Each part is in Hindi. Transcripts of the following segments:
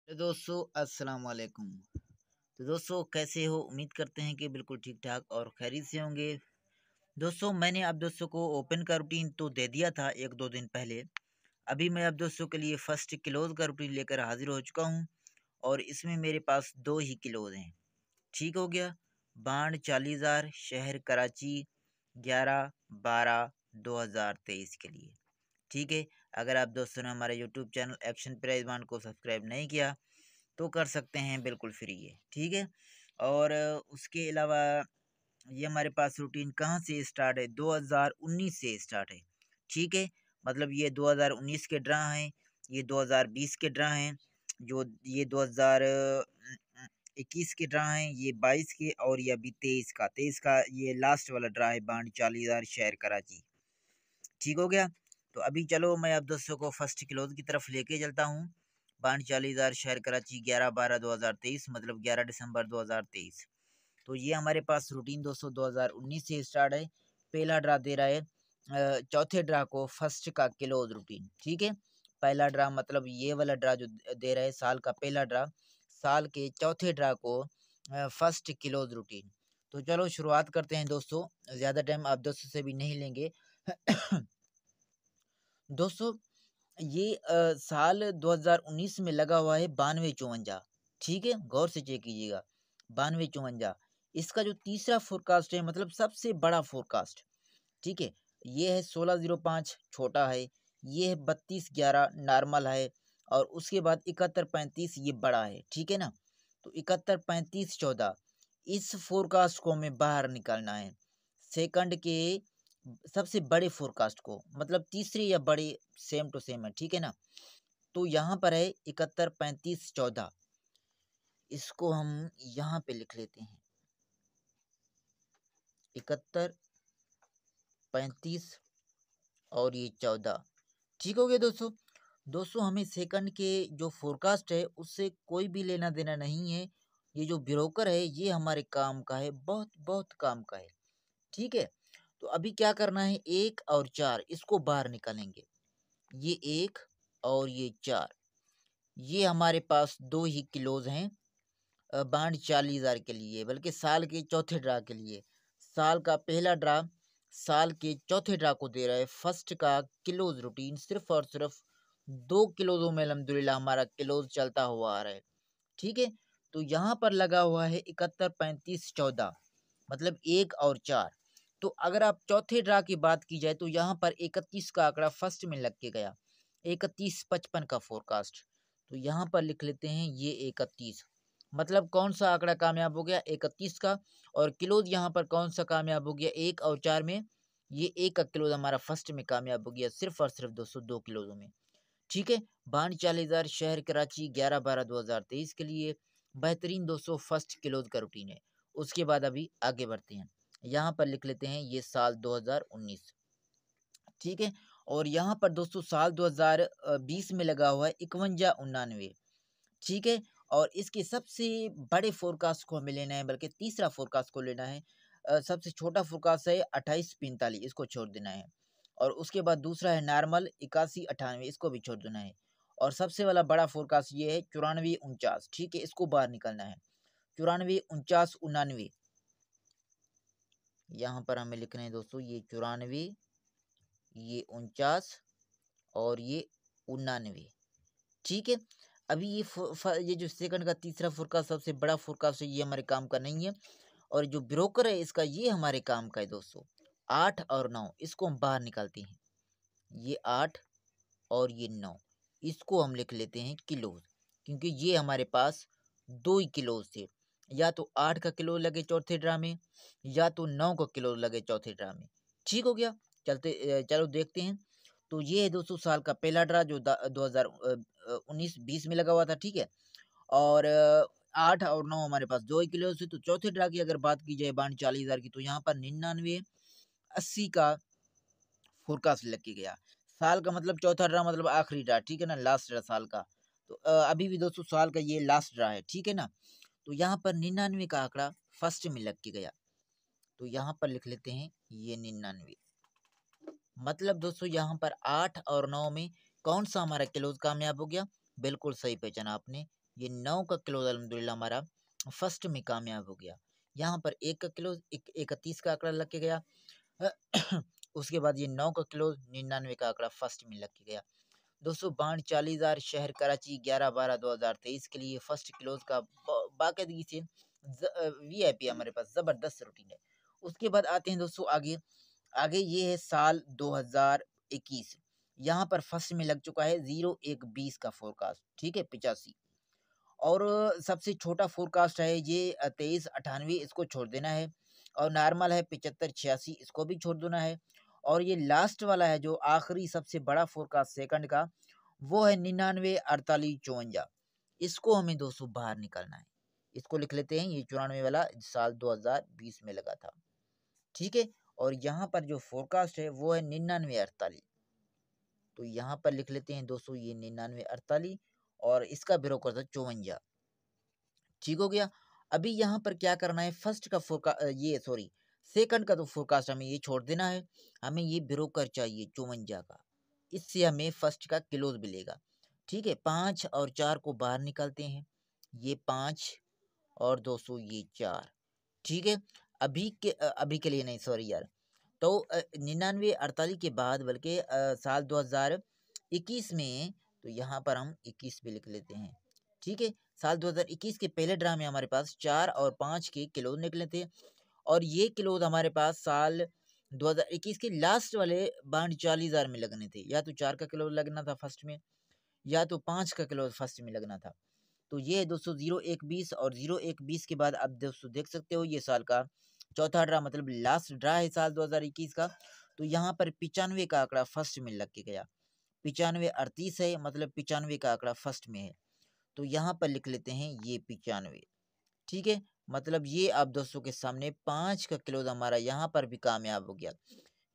तो दोस्तों अस्सलाम वालेकुम। तो दोस्तों कैसे हो? उम्मीद करते हैं कि बिल्कुल ठीक ठाक और खैरियत से होंगे। दोस्तों मैंने आप दोस्तों को ओपन का रूटीन तो दे दिया था एक दो दिन पहले। अभी मैं आप दोस्तों के लिए फर्स्ट क्लोज का रूटीन लेकर हाजिर हो चुका हूँ और इसमें मेरे पास दो ही क्लोज हैं। ठीक हो गया। बांड 40,000 शहर कराची 11/12/2023 के लिए। ठीक है। अगर आप दोस्तों ने हमारे YouTube channel action prize bond को सब्सक्राइब नहीं किया तो कर सकते हैं, बिल्कुल फ्री है। ठीक है। और उसके अलावा ये हमारे पास रूटीन कहाँ से स्टार्ट है? 2019 से स्टार्ट है। ठीक है। मतलब ये 2019 के ड्रा हैं, ये 2020 के ड्रा हैं, जो ये 2021 के ड्रा हैं, ये 22 के, और ये अभी 23 का ये लास्ट वाला ड्रा है बांड 40,000 शहर कराची। ठीक हो गया। तो अभी चलो मैं आप दोस्तों को फर्स्ट क्लोज की तरफ लेके चलता हूँ। बांड 40,000 शहर कराची 11/12/2023 मतलब 11 दिसंबर 2023। तो ये हमारे पास रूटीन दोस्तों 2019 से स्टार्ट है। पहला ड्रा दे रहा है चौथे ड्रा को फर्स्ट का क्लोज रूटीन। ठीक है। पहला ड्रा मतलब ये वाला ड्रा जो दे रहा है साल का पहला ड्रा, साल के चौथे ड्रा को फर्स्ट क्लोज रूटीन। तो चलो शुरुआत करते हैं दोस्तों, ज़्यादा टाइम आप दोस्तों से भी नहीं लेंगे। दोस्तों ये साल 2019 में लगा हुआ है 9254। ठीक है, गौर से चेक कीजिएगा। 9254 इसका जो तीसरा फोरकास्ट है, मतलब सबसे बड़ा फोरकास्ट। ठीक है। ये है 1605 छोटा है, ये है 3211 नॉर्मल है, और उसके बाद 7135 ये बड़ा है। ठीक है ना। तो 713514 इस फोरकास्ट को हमें बाहर निकालना है। सेकंड के सबसे बड़े फोरकास्ट को, मतलब तीसरे या बड़े, सेम टू सेम है। ठीक है ना। तो यहाँ पर है 713514, इसको हम यहाँ पे लिख लेते हैं 7135 और ये 14। ठीक हो गया दोस्तों। दोस्तों हमें सेकंड के जो फोरकास्ट है उससे कोई भी लेना देना नहीं है। ये जो ब्रोकर है ये हमारे काम का है, बहुत बहुत काम का है। ठीक है। तो अभी क्या करना है, 1 और 4 इसको बाहर निकालेंगे। ये 1 और ये 4, ये हमारे पास दो ही क्लोज हैं बांड 40,000 के लिए, बल्कि साल के चौथे ड्रा के लिए। साल का पहला ड्रा साल के चौथे ड्रा को दे रहा है फर्स्ट का क्लोज रूटीन। सिर्फ और सिर्फ दो क्लोजों में अल्हम्दुलिल्लाह हमारा क्लोज चलता हुआ आ रहा है। ठीक है। तो यहाँ पर लगा हुआ है 713514, मतलब 1 और 4। तो अगर आप चौथे ड्रा की बात की जाए तो यहाँ पर 31 का आंकड़ा फर्स्ट में लग के गया। 3155 का फोरकास्ट, तो यहाँ पर लिख लेते हैं ये 31। मतलब कौन सा आंकड़ा कामयाब हो गया? 31 का। और क्लोज यहाँ पर कौन सा कामयाब हो गया? 1 और 4 में। ये 1 का क्लोज हमारा फर्स्ट में कामयाब हो गया, सिर्फ और सिर्फ 202 क्लोजों में। ठीक है। बांड 40,000 शहर कराची 11/12/2023 के लिए बेहतरीन दोस्तों फर्स्ट क्लोज का रूटीन है। उसके बाद अभी आगे बढ़ते हैं। यहाँ पर लिख लेते हैं ये साल 2019। ठीक है। और यहाँ पर दोस्तों साल 2020 में लगा हुआ है 5199। ठीक है। और इसके सबसे बड़े फोरकास्ट को हमें लेना है, बल्कि तीसरा फोरकास्ट को लेना है। सबसे छोटा फोरकास्ट है 2845, इसको छोड़ देना है। और उसके बाद दूसरा है नॉर्मल 8198, इसको भी छोड़ देना है। और सबसे वाला बड़ा फोरकास्ट ये है 9449। ठीक है, इसको बाहर निकलना है। 94 49 99, यहाँ पर हमें लिखना है दोस्तों ये 94, ये 49 और ये 99। ठीक है। अभी ये जो सेकंड का तीसरा फोरकास्ट सबसे बड़ा फोरकास्ट है, ये हमारे काम का नहीं है। और जो ब्रोकर है इसका, ये हमारे काम का है दोस्तों। 8 और 9 इसको हम बाहर निकालते हैं। ये 8 और ये 9 इसको हम लिख लेते हैं किलोज, क्योंकि ये हमारे पास दो ही किलोज थे। या तो 8 का किलो लगे चौथे ड्रा में, या तो 9 का किलो लगे चौथे ड्रा में। ठीक हो गया। चलो देखते हैं। तो ये है दोस्तों साल का पहला ड्रा जो 2019-20 में लगा हुआ था। ठीक है। और 8 और 9 हमारे पास दो ही किलो से। तो चौथे ड्रा की अगर बात की जाए बांड 40,000 की, तो यहाँ पर 99-80 का फोरकास्ट लग के गया। साल का मतलब चौथा ड्रा मतलब आखिरी ड्रा। ठीक है ना, लास्ट ड्रा साल का। तो अभी भी दोस्तों साल का ये लास्ट ड्रा है। ठीक है ना। तो यहाँ पर 99 का आंकड़ा फर्स्ट में लग के गया, तो यहाँ पर लिख लेते हैं ये 99। मतलब दोस्तों यहाँ पर 8 और 9 में कौन सा हमारा क्लोज कामयाब हो गया? बिल्कुल सही पहचाना आपने, ये 9 का क्लोज अल्हम्दुलिल्लाह हमारा फर्स्ट में कामयाब हो गया। यहाँ पर 1 का क्लोज 31 का आंकड़ा लग के गया। उसके बाद ये 9 का क्लोज 99 का आंकड़ा फर्स्ट में लग के गया। दोस्तों बाढ़ 40,000 शहर कराची 11/12/2023 के लिए फर्स्ट क्लोज का बाकायदगी से वीआईपी हमारे पास जबरदस्त रूटीन है। उसके बाद आते हैं दोस्तों आगे। आगे ये है साल 2021। यहाँ पर फर्स्ट में लग चुका है 0120 का फोरकास्ट, ठीक है 85। और सबसे छोटा फोरकास्ट है ये 2398, इसको छोड़ देना है। और नॉर्मल है 7586, इसको भी छोड़ देना है। और ये लास्ट वाला है जो आखिरी सबसे बड़ा फोरकास्ट सेकंड का, वो है 99 48 54। इसको हमें दोस्तों बाहर निकालना है। इसको लिख लेते हैं, ये 94 वाला साल 2020 में लगा था, ठीक है। और यहाँ पर जो फोरकास्ट है वो है 99 48। तो यहाँ पर लिख लेते हैं दोस्तों ये 99 48, और इसका ब्रोकर था 54, ठीक हो गया। अभी यहाँ पर क्या करना है, फर्स्ट का ये सॉरी सेकंड का तो फोरकास्ट हमें ये छोड़ देना है। हमें ये ब्रोकर चाहिए 54 का, इससे हमें फर्स्ट का क्लोज मिलेगा, ठीक है। 5 और 4 को बाहर निकालते हैं, ये 5 और 200 ये 4, ठीक है। अभी के लिए नहीं, सॉरी यार। तो 99 48 के बाद बल्कि साल 2021 में, तो यहाँ पर हम 21 भी लिख लेते हैं, ठीक है। साल 2021 के पहले ड्रा में हमारे पास 4 और 5 के क्लोज निकले थे। और ये क्लोज हमारे पास साल 2021 के लास्ट वाले बाढ़ 40,000 में लगने थे। या तो 4 का क्लोज लगना था फर्स्ट में, या तो 5 का क्लोज फर्स्ट में लगना था। तो ये है दोस्तों 0120। और 0120 के बाद अब दोस्तों देख सकते हो ये साल का चौथा ड्रा, मतलब लास्ट ड्रा है साल 2021 का। तो यहाँ पर 95 का आंकड़ा फर्स्ट में लग के गया। 95 38 है, मतलब 95 का आंकड़ा फर्स्ट में है। तो यहाँ पर लिख लेते हैं ये 95, ठीक है। मतलब ये आप दोस्तों के सामने 5 का क्लोज हमारा यहाँ पर भी कामयाब हो गया,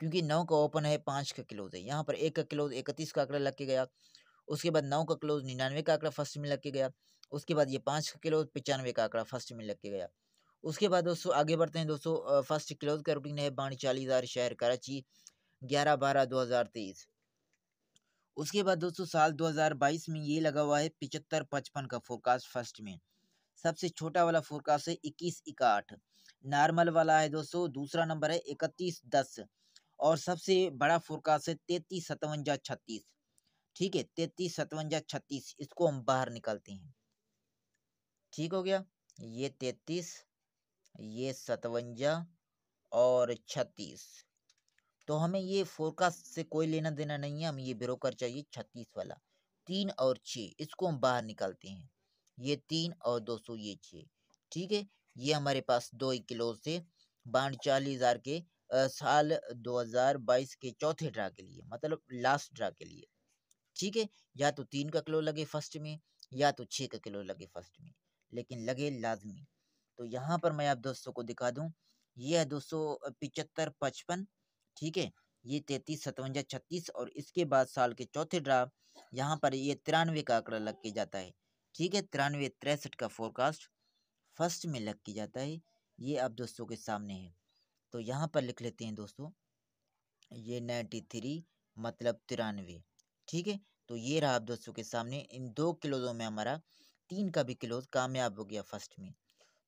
क्योंकि 9 का ओपन है, 5 का क्लोज है। यहाँ पर 1 का क्लोज 31 का आंकड़ा लग के गया। उसके बाद 9 का क्लोज 99 का आंकड़ा फर्स्ट में लग के गया। उसके बाद ये 5 का क्लोज 95 का आंकड़ा फर्स्ट में लग के गया। उसके बाद दोस्तों आगे बढ़ते हैं दोस्तों। फर्स्ट क्लोज का रूटीन है बाढ़ 40,000 शहर कराची 11/12/2023। उसके बाद दोस्तों साल 2022 में ये लगा हुआ है 75 55 का फोरकास्ट फर्स्ट में। सबसे छोटा वाला फोरकास्ट है 21 61। नॉर्मल वाला है दोस्तों दूसरा नंबर है 31 10। और सबसे बड़ा फोरकास्ट है 33 57 36, ठीक है। 33 57 36, इसको हम बाहर निकालते हैं, ठीक हो गया। ये 33, ये 57 और 36। तो हमें ये फोरकास्ट से कोई लेना देना नहीं है, हमें ये ब्रोकर चाहिए 36 वाला। 3 और 6, इसको हम बाहर निकालते हैं, ये 3 और 200 ये 6, ठीक है। ये हमारे पास दो ही क्लोज थे बाढ़ 40,000 के साल 2022 के चौथे ड्रा के लिए, मतलब लास्ट ड्रा के लिए, ठीक है। या तो 3 का क्लोज लगे फर्स्ट में, या तो 6 का क्लोज लगे फर्स्ट में, लेकिन लगे लाजमी। तो यहाँ पर मैं आप दोस्तों को दिखा दूं, ये है दोस्तों 75 55, ठीक है। ये 33 57 36, और इसके बाद साल के चौथे ड्रा यहाँ पर ये 93 का आंकड़ा लग के जाता है, ठीक है। 93 63 का फोरकास्ट फर्स्ट में लग के जाता है, ये आप दोस्तों के सामने है। तो यहाँ पर लिख लेते हैं दोस्तों ये 93, मतलब 93, ठीक है। तो ये रहा आप दोस्तों के सामने, इन दो क्लोजों में हमारा 3 का भी क्लोज कामयाब हो गया फर्स्ट में।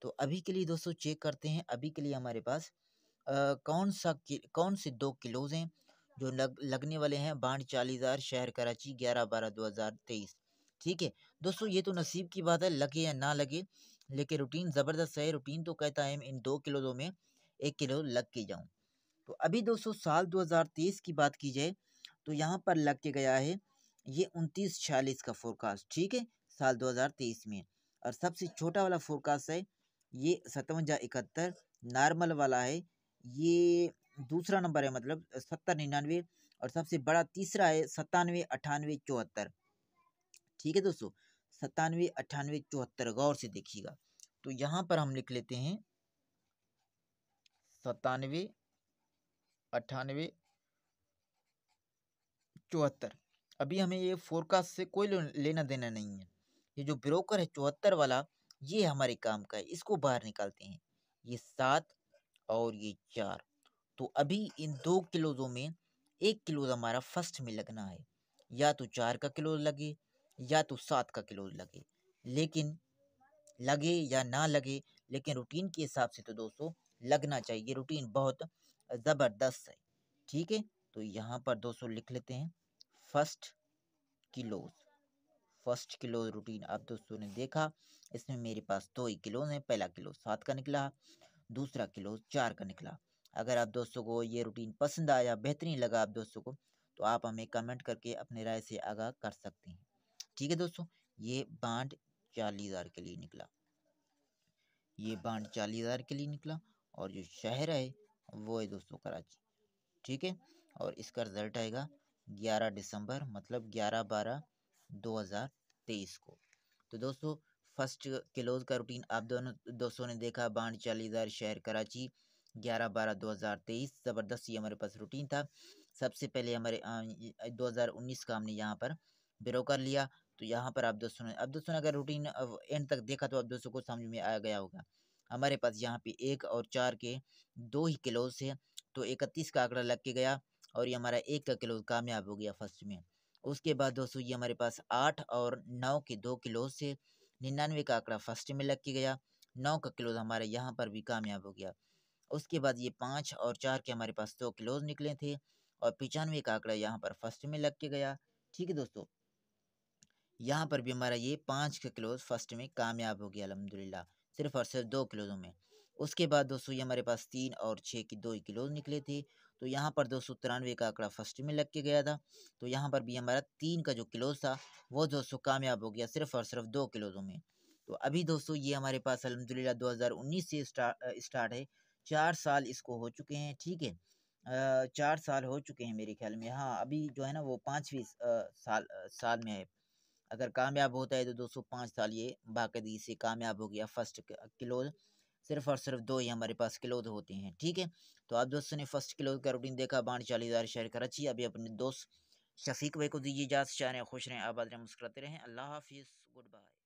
तो अभी के लिए दोस्तों चेक करते हैं, अभी के लिए हमारे पास कौन से दो क्लोज हैं जो लगने वाले हैं बाढ़ 40,000 शहर कराची 11/12/2023, ठीक है। दोस्तों ये तो नसीब की बात है, लगे या ना लगे, लेकिन रूटीन ज़बरदस्त है। रूटीन तो कहता है इन दो क्लोजों में एक क्लोज लग के जाऊं। तो अभी दोस्तों साल 2023 की बात की जाए तो यहाँ पर लग के गया है ये 29 46 का फोरकास्ट, ठीक है, साल 2023 में। और सबसे छोटा वाला फोरकास्ट है ये 57 71। नॉर्मल वाला है ये दूसरा नंबर है, मतलब 70 99। और सबसे बड़ा तीसरा है 97 98 74, ठीक है दोस्तों। 97 98 74, गौर से देखिएगा। तो यहाँ पर हम लिख लेते हैं 97 98 74। अभी हमें ये फोरकास्ट से कोई लेना देना नहीं है। ये जो ब्रोकर है 74 वाला, ये हमारे काम का है, इसको बाहर निकालते हैं, ये 7 और ये 4। तो अभी इन दो क्लोजों में एक क्लोज हमारा फर्स्ट में लगना है, या तो 4 का क्लोज लगे या तो 7 का क्लोज लगे। लेकिन लगे या ना लगे, लेकिन रूटीन के हिसाब से तो दोस्तों लगना चाहिए। रूटीन बहुत ज़बरदस्त है, ठीक है। तो यहाँ पर दोस्तों लिख लेते हैं first kilos. First kilo routine आप दोस्तों ने देखा, इसमें मेरे पास 2 ही किलोज हैं। पहला किलो 7 का निकला, दूसरा किलो 4 का निकला। अगर आप दोस्तों को ये रूटीन पसंद आया, बेहतरीन लगा आप दोस्तों को, तो आप हमें कमेंट करके अपनी राय से आगाह कर सकते हैं, ठीक है दोस्तों। ये बांड 40,000 के लिए निकला, ये बांड 40,000 के लिए निकला। और जो शहर है वो है दोस्तों कराची, ठीक है। और इसका रिजल्ट आएगा 11 दिसंबर, मतलब 11/12/2023 को। तो दोस्तों फर्स्ट किलोज का रूटीन आप दोनों दोस्तों ने देखा, बांड 40,000, शहर कराची, 11/12/2023। ज़बरदस्त ये हमारे पास रूटीन था। सबसे पहले हमारे 2019 का हमने यहाँ पर बिरो कर लिया। तो यहाँ पर आप दोस्तों ने अगर रूटीन एंड तक देखा तो आप दोस्तों को समझ में आ गया होगा। हमारे पास यहाँ पे 1 और 4 के 2 ही किलोज थे, तो 31 का आंकड़ा लग के गया और ये हमारा 1 का किलो कामयाब हो गया फर्स्ट में। उसके बाद दोस्तों ये हमारे पास 8 और 9 के 2 किलोज से 99 का आंकड़ा फर्स्ट में लग के गया। 9 का किलो हमारे यहाँ पर भी कामयाब हो गया। उसके बाद ये 5 और 4 के हमारे पास 2 किलोज निकले थे और 95 का आंकड़ा यहाँ पर फर्स्ट में लग के गया, ठीक है दोस्तों। यहाँ पर भी हमारा ये 5 का किलोज फर्स्ट में कामयाब हो गया अल्हम्दुलिल्लाह, सिर्फ और सिर्फ 2 किलोज़ों में। उसके बाद दोस्तों ये हमारे पास 3 और 6 के 2 ही किलोज निकले थे। तो यहाँ पर 293 का आंकड़ा फर्स्ट में लग के गया था। तो यहाँ पर भी हमारा 3 का जो किलोज था वो दोस्तों कामयाब हो गया, सिर्फ और सिर्फ 2 किलोज़ों में। तो अभी दोस्तों ये हमारे पास अल्हम्दुलिल्लाह 2019 से स्टार्ट है। 4 साल इसको हो चुके हैं, ठीक है। 4 साल हो चुके हैं मेरे ख्याल में। हाँ, अभी जो है ना वो 5वीं साल में है। अगर कामयाब होता है तो 205 साल ये बाकायदगी से कामयाब हो गया। फर्स्ट किलोज सिर्फ और सिर्फ 2 ही हमारे पास किलोज होते हैं, ठीक है। तो आप दोस्तों ने फर्स्ट किलोज का रूटीन देखा, बांड 40,000, शहर कराची। अभी अपने दोस्त शफीक भाई को दीजिए इजाज़त। खुश रहें, आबाद रहें, मुस्कुराते रहें। अल्लाह हाफिज़, गुड बाय।